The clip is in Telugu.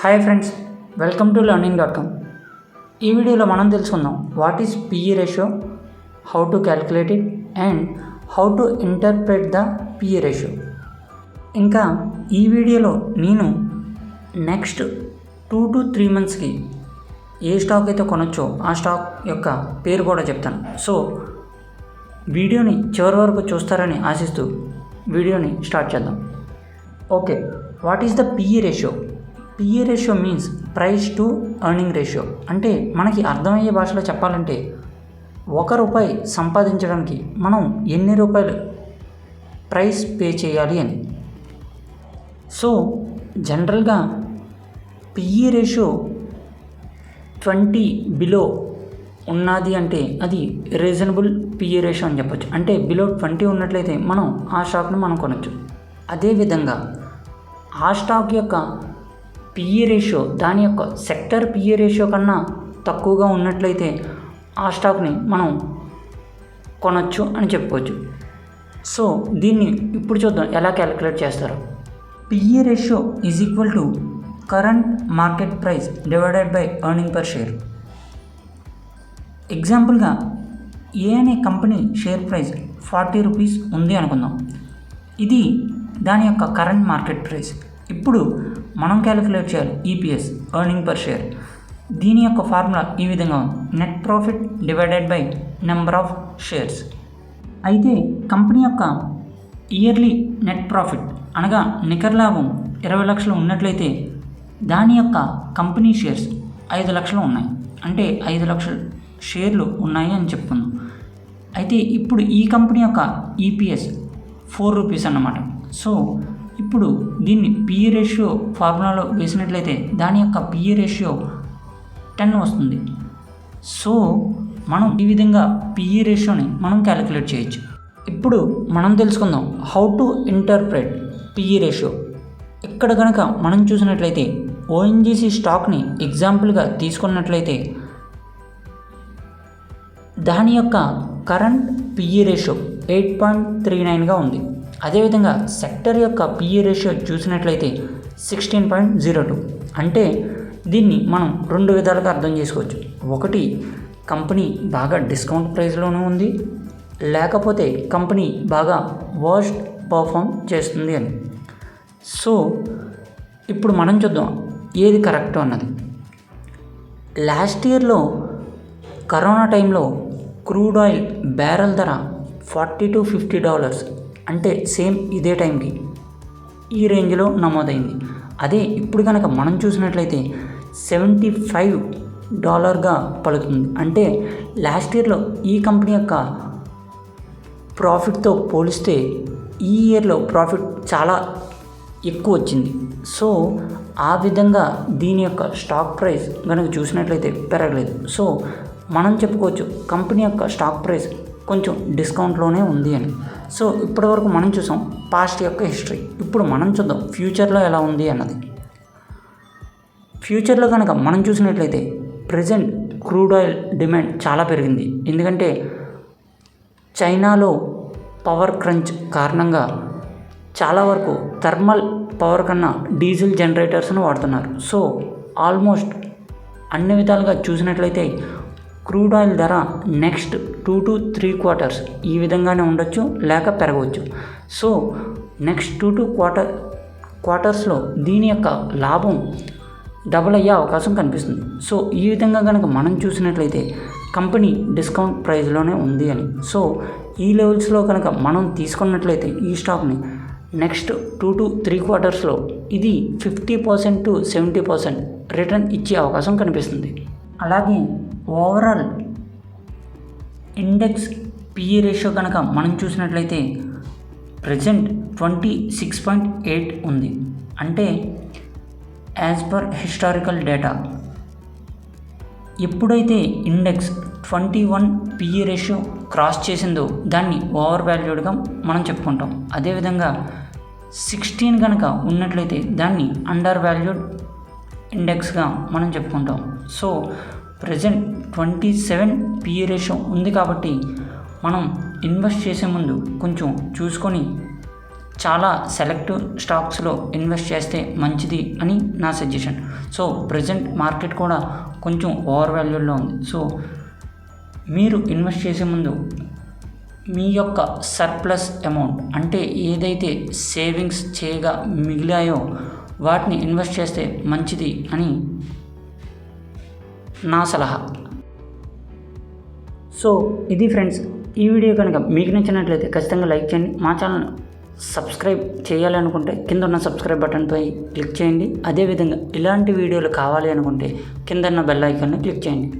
Hi friends, welcome to learning.com. ఈ వీడియోలో మనం తెలుసుకుందాం what is PE ratio, how to calculate it and how to interpret the PE ratio. ఇంకా ఈ వీడియోలో నేను నెక్స్ట్ 2 to 3 monthsకి ఏ స్టాక్ అయితే కొనొచ్చో ఆ స్టాక్ యొక్క పేరు కూడా చెప్తాను. సో వీడియోని చివరి వరకు చూస్తారని ఆశిస్తూ వీడియోని స్టార్ట్ చేద్దాం. Okay, what is the PE ratio? PE ratio means price to earning ratio. అంటే మనకి అర్థమయ్యే భాషలో చెప్పాలంటే ₹1 సంపాదించడానికి మనం ఎన్ని రూపాయలు ప్రైస్ పే చేయాలి అని. సో జనరల్గా పిఈ రేషియో 20 బిలో ఉన్నది అంటే అది రీజనబుల్ పిఈ రేషియో అని చెప్పొచ్చు. అంటే బిలో 20 ఉన్నట్లయితే మనం ఆ స్టాక్ని మనం కొనవచ్చు. అదేవిధంగా ఆ స్టాక్ యొక్క పిఈ రేషియో దాని యొక్క సెక్టర్ పిఈ రేషియో కన్నా తక్కువగా ఉన్నట్లయితే ఆ స్టాక్ని మనం కొనవచ్చు అని చెప్పుకోవచ్చు. సో దీన్ని ఇప్పుడు చూద్దాం ఎలా క్యాలిక్యులేట్ చేస్తారో. PE ratio is equal to current market price divided by earning per share. ఎగ్జాంపుల్గా ఏ అనే కంపెనీ షేర్ ప్రైస్ ₹40 ఉంది అనుకుందాం. ఇది దాని యొక్క కరెంట్ మార్కెట్ ప్రైస్. ఇప్పుడు మనం క్యాలిక్యులేట్ చేయాలి ఈపీఎస్, ఎర్నింగ్ పర్ షేర్. దీని యొక్క ఫార్ములా ఈ విధంగా ఉంది: net profit divided by number of shares. అయితే కంపెనీ యొక్క ఇయర్లీ నెట్ ప్రాఫిట్ అనగా నికర లాభం 20 లక్షలు ఉన్నట్లయితే దాని యొక్క కంపెనీ షేర్స్ 5 లక్షలు ఉన్నాయి. అంటే 5 లక్షల షేర్లు ఉన్నాయి అని చెప్పుకుందాం. అయితే ఇప్పుడు ఈ కంపెనీ యొక్క ఈపీఎస్ ₹4 అన్నమాట. సో ఇప్పుడు దీన్ని పిఈ రేషియో ఫార్ములాలో వేసినట్లయితే దాని యొక్క పిఈ రేషియో 10 వస్తుంది. సో మనం ఈ విధంగా పిఈ రేషియోని మనం క్యాలిక్యులేట్ చేయొచ్చు. ఇప్పుడు మనం తెలుసుకుందాం how to interpret PE ratio. ఇక్కడ కనుక మనం చూసినట్లయితే ఓఎన్జీసీ స్టాక్ని ఎగ్జాంపుల్గా తీసుకున్నట్లయితే దాని యొక్క కరెంట్ పిఈ రేషియో 8.39గా ఉంది. అదేవిధంగా సెక్టర్ యొక్క పిఈ రేషియో చూసినట్లయితే 16.02. అంటే దీన్ని మనం 2 విధాలుగా అర్థం చేసుకోవచ్చు. ఒకటి, కంపెనీ బాగా డిస్కౌంట్ ప్రైస్లోనే ఉంది, లేకపోతే కంపెనీ బాగా వర్స్ట్ పర్ఫామ్ చేస్తుంది అని. సో ఇప్పుడు మనం చూద్దాం ఏది కరెక్ట్ అన్నది. లాస్ట్ ఇయర్లో కరోనా టైంలో క్రూడ్ ఆయిల్ బ్యారెల్ ధర $40 to $50, అంటే సేమ్ ఇదే టైంకి ఈ రేంజ్లో నమోదైంది. అదే ఇప్పుడు కనుక మనం చూసినట్లయితే $75గా పలుకుతుంది. అంటే లాస్ట్ ఇయర్లో ఈ కంపెనీ యొక్క ప్రాఫిట్తో పోలిస్తే ఈ ఇయర్లో ప్రాఫిట్ చాలా ఎక్కువ వచ్చింది. సో ఆ విధంగా దీని యొక్క స్టాక్ ప్రైస్ కనుక చూసినట్లయితే పెరగలేదు. సో మనం చెప్పుకోవచ్చు కంపెనీ యొక్క స్టాక్ ప్రైస్ కొంచెం డిస్కౌంట్లోనే ఉంది అని. సో ఇప్పటివరకు మనం చూసాం పాస్ట్ యొక్క హిస్టరీ. ఇప్పుడు మనం చూద్దాం ఫ్యూచర్లో ఎలా ఉంది అన్నది. ఫ్యూచర్లో కనుక మనం చూసినట్లయితే ప్రజెంట్ క్రూడ్ ఆయిల్ డిమాండ్ చాలా పెరిగింది. ఎందుకంటే చైనాలో పవర్ క్రంచ్ కారణంగా చాలా వరకు థర్మల్ పవర్ కన్నా డీజిల్ జనరేటర్స్ను వాడుతున్నారు. సో ఆల్మోస్ట్ అన్ని విధాలుగా చూసినట్లయితే క్రూడ్ ఆయిల్ ధర నెక్స్ట్ 2 to 3 quarters ఈ విధంగానే ఉండొచ్చు, లేక పెరగవచ్చు. సో నెక్స్ట్ 2 to 4 quartersలో దీని యొక్క లాభం డబుల్ అయ్యే అవకాశం కనిపిస్తుంది. సో ఈ విధంగా కనుక మనం చూసినట్లయితే కంపెనీ డిస్కౌంట్ ప్రైస్లోనే ఉంది అని. సో ఈ లెవెల్స్లో కనుక మనం తీసుకున్నట్లయితే ఈ స్టాక్ని నెక్స్ట్ 2 to 3 quartersలో ఇది 50% to 70% రిటర్న్ ఇచ్చే అవకాశం కనిపిస్తుంది. అలాగే ఓవరాల్ ఇండెక్స్ పిఈ రేషియో కనుక మనం చూసినట్లయితే ప్రజెంట్ 26.8 ఉంది. అంటే యాజ్ పర్ హిస్టారికల్ డేటా ఎప్పుడైతే ఇండెక్స్ 21 పిఈ రేషియో క్రాస్ చేసిందో దాన్ని ఓవర్ వాల్యూడ్గా మనం చెప్పుకుంటాం. అదేవిధంగా 16 కనుక ఉన్నట్లయితే దాన్ని అండర్ వాల్యూడ్ ఇండెక్స్గా మనం చెప్పుకుంటాం. సో ప్రజెంట్ 27 పిఈ రేషియో ఉంది కాబట్టి మనం ఇన్వెస్ట్ చేసే ముందు కొంచెం చూసుకొని చాలా సెలెక్టివ్ స్టాక్స్లో ఇన్వెస్ట్ చేస్తే మంచిది అని నా సజెషన్. సో ప్రజెంట్ మార్కెట్ కూడా కొంచెం ఓవర్ వాల్యూలో ఉంది. సో మీరు ఇన్వెస్ట్ చేసే ముందు మీ యొక్క సర్ప్లస్ అమౌంట్ అంటే ఏదైతే సేవింగ్స్ చేయగా మిగిలాయో వాటిని ఇన్వెస్ట్ చేస్తే మంచిది అని నా సలహా. సో ఇది ఫ్రెండ్స్, ఈ వీడియో కనుక మీకు నచ్చినట్లయితే ఖచ్చితంగా లైక్ చేయండి. మా ఛానల్ సబ్స్క్రైబ్ చేయాలి అనుకుంటే కింద ఉన్న సబ్స్క్రైబ్ బటన్పై క్లిక్ చేయండి. అదేవిధంగా ఇలాంటి వీడియోలు కావాలి అనుకుంటే కింద ఉన్న బెల్ ఐకాన్ని క్లిక్ చేయండి.